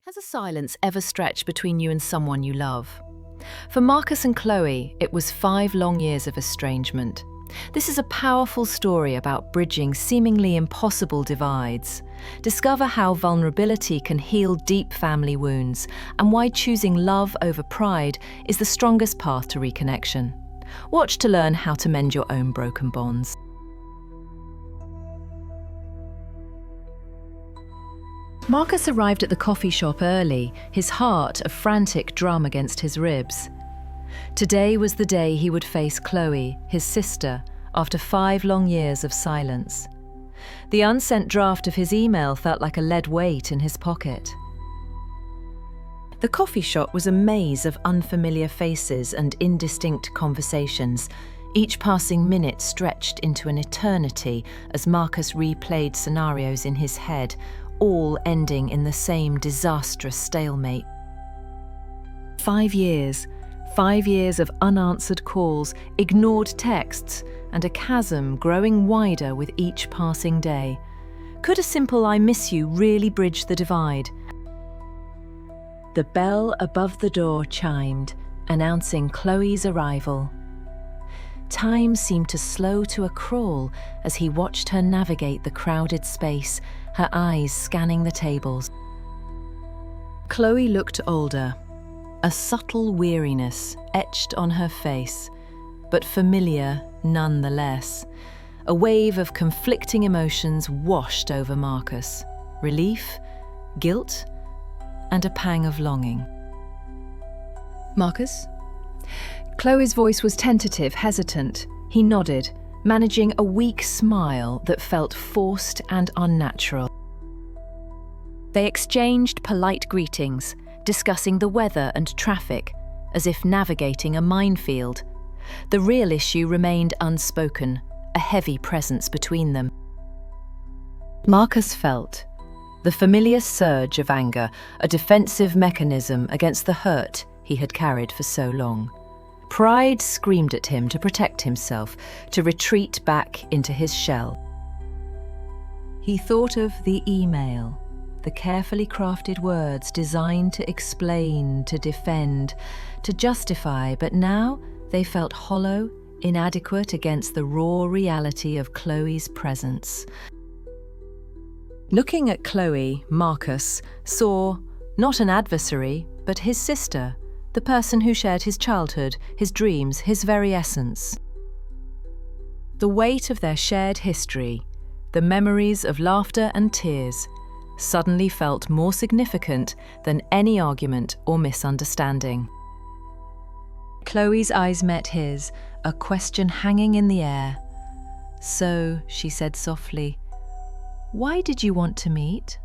Has a silence ever stretched between you and someone you love? For Marcus and Chloe, it was 5 long years of estrangement. This is a powerful story about bridging seemingly impossible divides. Discover how vulnerability can heal deep family wounds and why choosing love over pride is the strongest path to reconnection. Watch to learn how to mend your own broken bonds. Marcus arrived at the coffee shop early, his heart a frantic drum against his ribs. Today was the day he would face Chloe, his sister, after 5 long years of silence. The unsent draft of his email felt like a lead weight in his pocket. The coffee shop was a maze of unfamiliar faces and indistinct conversations, each passing minute stretched into an eternity as Marcus replayed scenarios in his head, all ending in the same disastrous stalemate. 5 years. 5 years of unanswered calls, ignored texts, and a chasm growing wider with each passing day. Could a simple "I miss you" really bridge the divide? The bell above the door chimed, announcing Chloe's arrival. Time seemed to slow to a crawl as he watched her navigate the crowded space, her eyes scanning the tables. Chloe looked older, a subtle weariness etched on her face, but familiar nonetheless. A wave of conflicting emotions washed over Marcus: relief, guilt, and a pang of longing. "Marcus?" Chloe's voice was tentative, hesitant. He nodded, managing a weak smile that felt forced and unnatural. They exchanged polite greetings, discussing the weather and traffic, as if navigating a minefield. The real issue remained unspoken, a heavy presence between them. Marcus felt the familiar surge of anger, a defensive mechanism against the hurt he had carried for so long. Pride screamed at him to protect himself, to retreat back into his shell. He thought of the email, the carefully crafted words designed to explain, to defend, to justify, but now they felt hollow, inadequate against the raw reality of Chloe's presence. Looking at Chloe, Marcus saw not an adversary, but his sister, the person who shared his childhood, his dreams, his very essence. The weight of their shared history, the memories of laughter and tears, suddenly felt more significant than any argument or misunderstanding. Chloe's eyes met his, a question hanging in the air. "So," she said softly, "why did you want to meet?"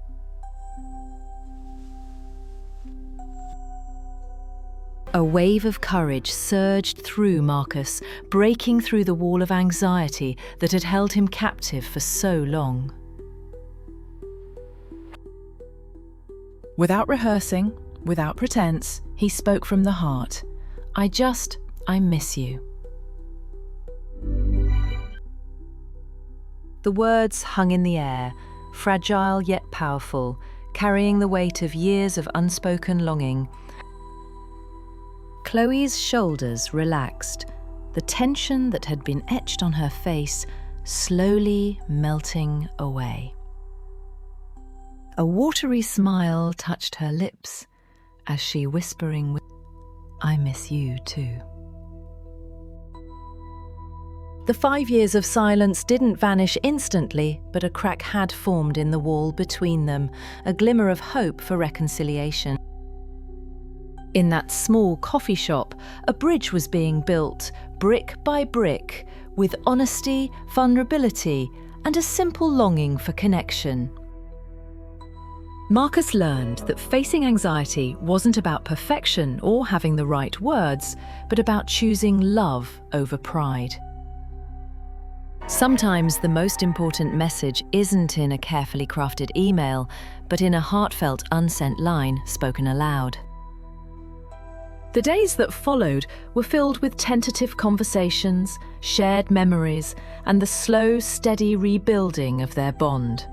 A wave of courage surged through Marcus, breaking through the wall of anxiety that had held him captive for so long. Without rehearsing, without pretense, he spoke from the heart. I miss you." The words hung in the air, fragile yet powerful, carrying the weight of years of unspoken longing. Chloe's shoulders relaxed, the tension that had been etched on her face slowly melting away. A watery smile touched her lips as she whispering, "I miss you too." The 5 years of silence didn't vanish instantly, but a crack had formed in the wall between them, a glimmer of hope for reconciliation. In that small coffee shop, a bridge was being built, brick by brick, with honesty, vulnerability, and a simple longing for connection. Marcus learned that facing anxiety wasn't about perfection or having the right words, but about choosing love over pride. Sometimes the most important message isn't in a carefully crafted email, but in a heartfelt unsent line spoken aloud. The days that followed were filled with tentative conversations, shared memories, and the slow, steady rebuilding of their bond.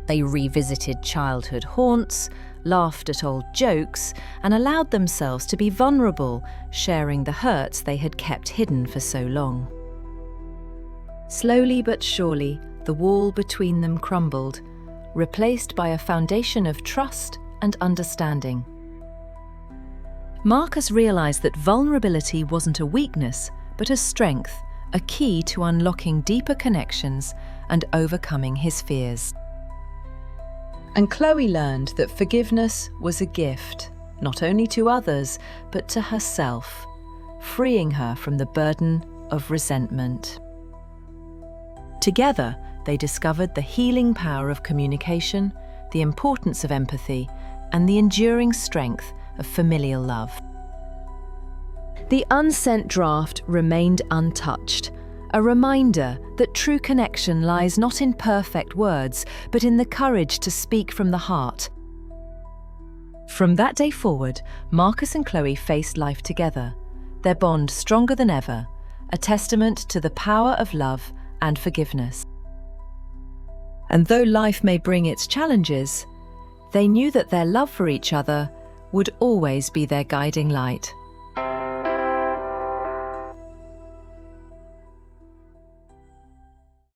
They revisited childhood haunts, laughed at old jokes, and allowed themselves to be vulnerable, sharing the hurts they had kept hidden for so long. Slowly but surely, the wall between them crumbled, replaced by a foundation of trust and understanding. Marcus realized that vulnerability wasn't a weakness, but a strength, a key to unlocking deeper connections and overcoming his fears. And Chloe learned that forgiveness was a gift, not only to others, but to herself, freeing her from the burden of resentment. Together, they discovered the healing power of communication, the importance of empathy, and the enduring strength of familial love. The unsent draft remained untouched, a reminder that true connection lies not in perfect words, but in the courage to speak from the heart. From that day forward, Marcus and Chloe faced life together, their bond stronger than ever, a testament to the power of love and forgiveness. And though life may bring its challenges, they knew that their love for each other would always be their guiding light.